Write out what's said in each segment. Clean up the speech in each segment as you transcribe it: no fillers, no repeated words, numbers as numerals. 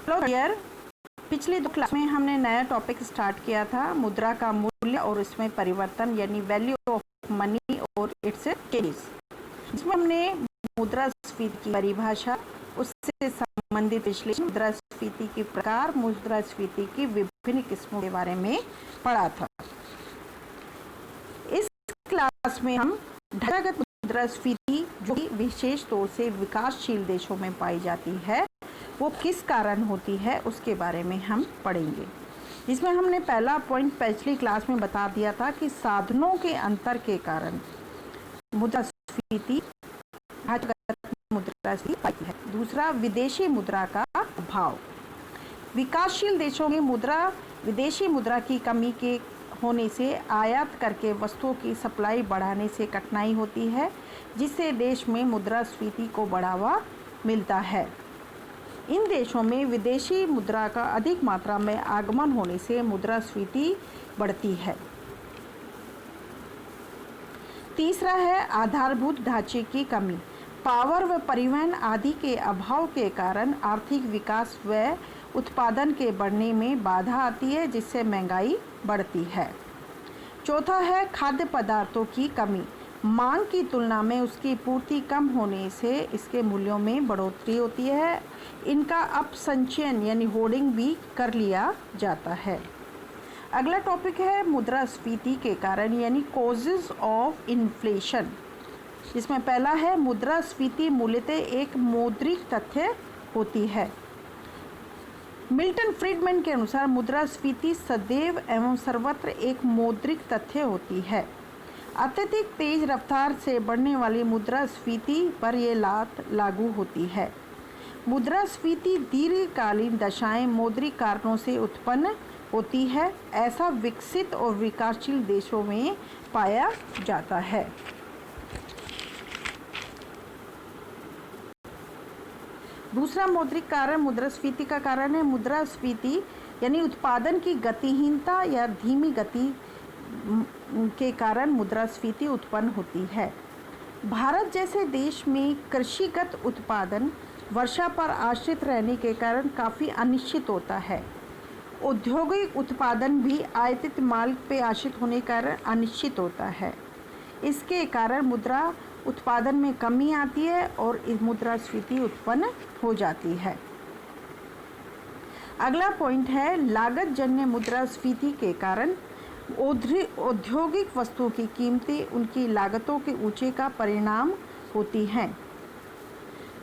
Hello dear, पिछली 2 class में हमने नया टॉपिक स्टार्ट किया था, मुद्रा का मूल्य और इसमें परिवर्तन यानी वैल्यू ऑफ मनी और इट्स चेंजेस। इसमें हमने मुद्रास्फीति की परिभाषा, उससे संबंधित विश्लेषण, मुद्रास्फीति के प्रकार, मुद्रास्फीति की विभिन्न किस्मों के बारे में पढ़ा था। इस क्लास में हम ढांचागत मुद्रास्फीति, जो कि विशेष तौर से विकासशील देशों में पाई जाती है, वो किस कारण होती है उसके बारे में हम पढ़ेंगे। इसमें हमने पहला पॉइंट पिछली क्लास में बता दिया था कि साधनों के अंतर के कारण मुद्रास्फीति मुद्रास्फीति है। दूसरा, विदेशी मुद्रा का अभाव। विकासशील देशों में विदेशी मुद्रा की कमी के होने से आयात करके वस्तुओं की सप्लाई बढ़ाने से कठिनाई होती है, जिससे देश में मुद्रास्फीति को बढ़ावा मिलता है। इन देशों में विदेशी मुद्रा का अधिक मात्रा में आगमन होने से मुद्रास्फीति बढ़ती है। तीसरा है आधारभूत ढांचे की कमी। पावर व परिवहन आदि के अभाव के कारण आर्थिक विकास व उत्पादन के बढ़ने में बाधा आती है, जिससे महंगाई बढ़ती है। चौथा है खाद्य पदार्थों की कमी। मांग की तुलना में उसकी पूर्ति कम होने से इसके मूल्यों में बढ़ोतरी होती है। इनका अपसंचयन यानी होर्डिंग भी कर लिया जाता है। अगला टॉपिक है मुद्रास्फीति के कारण यानी कॉजेज ऑफ इन्फ्लेशन। इसमें पहला है मुद्रास्फीति मूलतः एक मौद्रिक तथ्य होती है। मिल्टन फ्रीडमैन के अनुसार मुद्रास्फीति सदैव एवं सर्वत्र एक मौद्रिक तथ्य होती है। अत्यधिक तेज रफ्तार से बढ़ने वाली मुद्रास्फीति पर यह लात लागू होती है। मुद्रास्फीति दीर्घकालीन दशाएं मौद्रिक कारणों से उत्पन्न होती है। ऐसा विकसित और विकासशील देशों में पाया जाता है। दूसरा मौद्रिक कारण मुद्रास्फीति का कारण है मुद्रास्फीति यानी उत्पादन की गतिहीनता या धीमी गति के कारण मुद्रास्फीति उत्पन्न होती है। भारत जैसे देश में कृषिगत उत्पादन वर्षा पर आश्रित रहने के कारण काफ़ी अनिश्चित होता है। औद्योगिक उत्पादन भी आयातित माल पे आश्रित होने के कारण अनिश्चित होता है। इसके कारण मुद्रा उत्पादन में कमी आती है और इस मुद्रास्फीति उत्पन्न हो जाती है। अगला पॉइंट है लागत जन्य मुद्रास्फीति के कारण औद्योगिक वस्तुओं की कीमतें उनकी लागतों के ऊंचे का परिणाम होती हैं।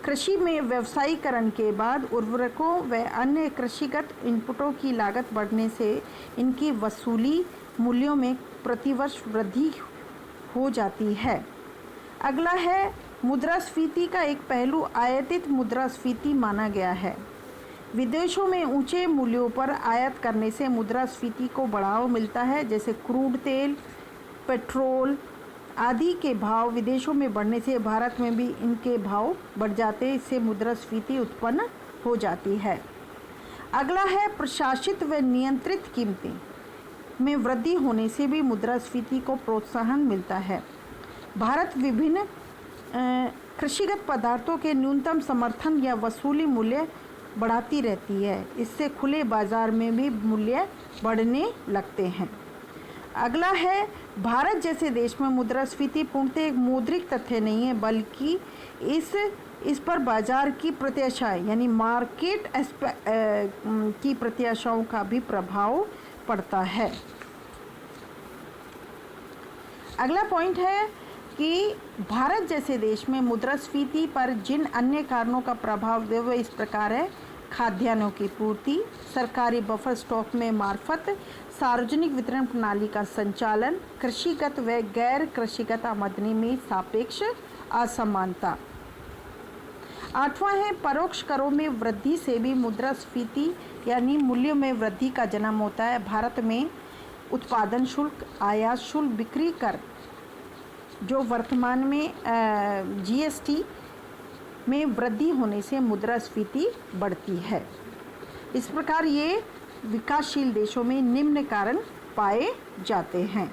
कृषि में व्यवसायीकरण के बाद उर्वरकों व अन्य कृषिगत इनपुटों की लागत बढ़ने से इनकी वसूली मूल्यों में प्रतिवर्ष वृद्धि हो जाती है। अगला है मुद्रास्फीति का एक पहलू आयातित मुद्रास्फीति माना गया है। विदेशों में ऊंचे मूल्यों पर आयात करने से मुद्रास्फीति को बढ़ावा मिलता है, जैसे क्रूड तेल, पेट्रोल आदि के भाव विदेशों में बढ़ने से भारत में भी इनके भाव बढ़ जाते हैं। इससे मुद्रास्फीति उत्पन्न हो जाती है। अगला है प्रशासित व नियंत्रित कीमतें में वृद्धि होने से भी मुद्रास्फीति को प्रोत्साहन मिलता है। भारत विभिन्न कृषिगत पदार्थों के न्यूनतम समर्थन या वसूली मूल्य बढ़ाती रहती है। इससे खुले बाजार में भी मूल्य बढ़ने लगते हैं। अगला है भारत जैसे देश में मुद्रास्फीति पूर्णतः एक मौद्रिक तथ्य नहीं है, बल्कि इस पर बाजार की प्रत्याशाएं यानी मार्केट की प्रत्याशाओं का भी प्रभाव पड़ता है। अगला पॉइंट है कि भारत जैसे देश में मुद्रास्फीति पर जिन अन्य कारणों का प्रभाव है वह इस प्रकार है। खाद्यान्नों की पूर्ति, सरकारी बफर स्टॉक में मार्फत सार्वजनिक वितरण प्रणाली का संचालन, कृषिगत व गैर कृषिगत आमदनी में सापेक्ष असमानता। आठवां है परोक्ष करों में वृद्धि से भी मुद्रास्फीति यानी मूल्यों में वृद्धि का जन्म होता है। भारत में उत्पादन शुल्क, आयात शुल्क, बिक्री कर जो वर्तमान में जीएसटी में वृद्धि होने से मुद्रास्फीति बढ़ती है। इस प्रकार ये विकासशील देशों में निम्न कारण पाए जाते हैं।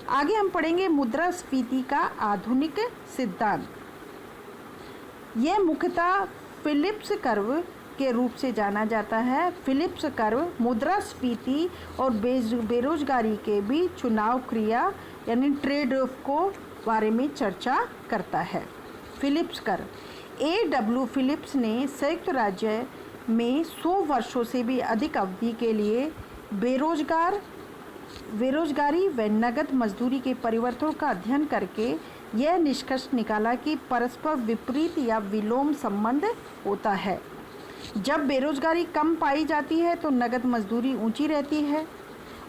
आगे हम पढ़ेंगे मुद्रास्फीति का आधुनिक सिद्धांत। यह मुख्यतः फिलिप्स कर्व के रूप से जाना जाता है। फिलिप्स कर्व मुद्रास्फीति और बेरोजगारी के बीच चुनाव क्रिया यानी ट्रेड ऑफ को बारे में चर्चा करता है। Phillips curve A.W. फिलिप्स ने संयुक्त राज्य में 100 वर्षों से भी अधिक अवधि के लिए बेरोजगारी व नगद मजदूरी के परिवर्तनों का अध्ययन करके यह निष्कर्ष निकाला कि परस्पर विपरीत या विलोम संबंध होता है। जब बेरोजगारी कम पाई जाती है तो नगद मजदूरी ऊंची रहती है,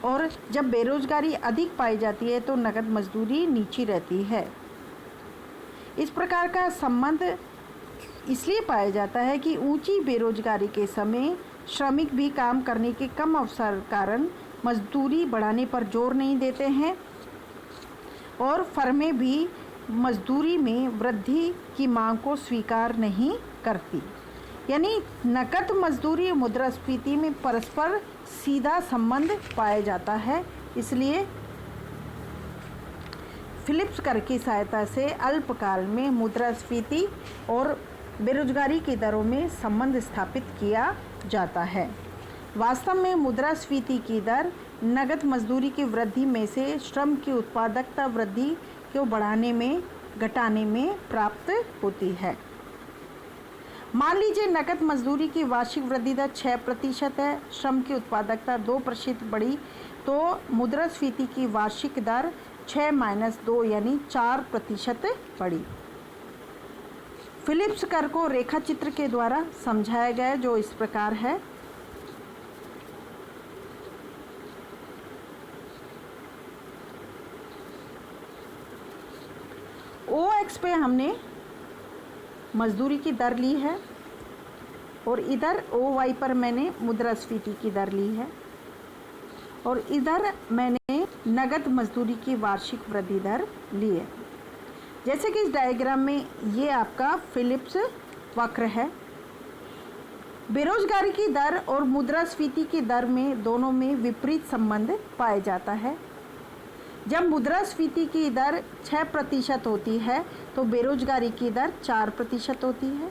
और जब बेरोजगारी अधिक पाई जाती है तो नगद मजदूरी नीची रहती है। इस प्रकार का संबंध इसलिए पाया जाता है कि ऊंची बेरोजगारी के समय श्रमिक भी काम करने के कम अवसर कारण मजदूरी बढ़ाने पर जोर नहीं देते हैं, और फर्में भी मजदूरी में वृद्धि की मांग को स्वीकार नहीं करती। यानी नकद मजदूरी और मुद्रास्फीति में परस्पर सीधा संबंध पाया जाता है। इसलिए फिलिप्स कर्व की सहायता से अल्पकाल में मुद्रास्फीति और बेरोजगारी की दरों में संबंध स्थापित किया जाता है। वास्तव में मुद्रास्फीति की दर नगद मजदूरी की वृद्धि में से श्रम की उत्पादकता वृद्धि को बढ़ाने में घटाने में प्राप्त होती है। मान लीजिए नकद मजदूरी की वार्षिक वृद्धि दर 6% है, श्रम की उत्पादकता 2% बढ़ी, तो मुद्रास्फीति की वार्षिक दर 6-2 यानी 4% बढ़ी। फिलिप्स कर्व को रेखा चित्र के द्वारा समझाया गया जो इस प्रकार है। ओ एक्स पे हमने मजदूरी की दर ली है और इधर ओ वाई पर मैंने मुद्रास्फीति की दर ली है, और इधर मैंने नगद मजदूरी की वार्षिक वृद्धि दर ली है। जैसे कि इस डायग्राम में ये आपका फिलिप्स वक्र है। बेरोजगारी की दर और मुद्रास्फीति की दर में दोनों में विपरीत संबंध पाया जाता है। जब मुद्रास्फीति की दर 6% होती है तो बेरोजगारी की दर 4% होती है।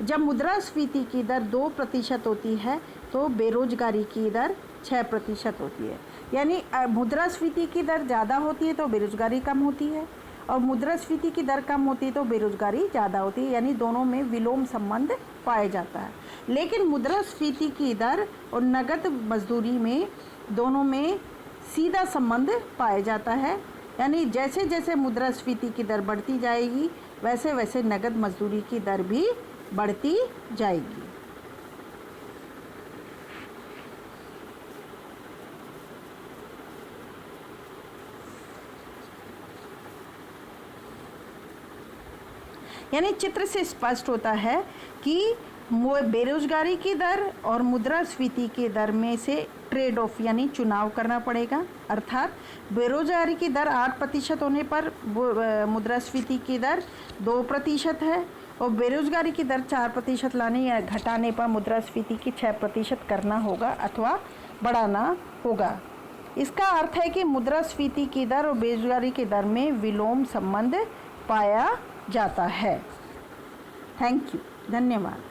जब मुद्रास्फीति की दर 2% होती है तो बेरोजगारी की दर 6% होती है। यानी मुद्रास्फीति की दर ज़्यादा होती है तो बेरोजगारी कम होती है, और मुद्रास्फीति की दर कम होती है तो बेरोजगारी ज़्यादा होती है। यानी दोनों में विलोम संबंध पाया जाता है। लेकिन मुद्रास्फीति की दर और नगद मजदूरी में दोनों में सीधा संबंध पाया जाता है। यानी जैसे जैसे मुद्रास्फीति की दर बढ़ती जाएगी वैसे वैसे नगद मजदूरी की दर भी बढ़ती जाएगी। यानी चित्र से स्पष्ट होता है कि बेरोजगारी की दर और मुद्रास्फीति की दर में से ट्रेड ऑफ यानी चुनाव करना पड़ेगा। अर्थात बेरोजगारी की दर 8% होने पर मुद्रास्फीति की दर 2% है, और बेरोजगारी की दर 4% लाने या घटाने पर मुद्रास्फीति की 6% करना होगा अथवा बढ़ाना होगा। इसका अर्थ है कि मुद्रास्फीति की दर और बेरोजगारी की दर में विलोम संबंध पाया जाता है। थैंक यू, धन्यवाद।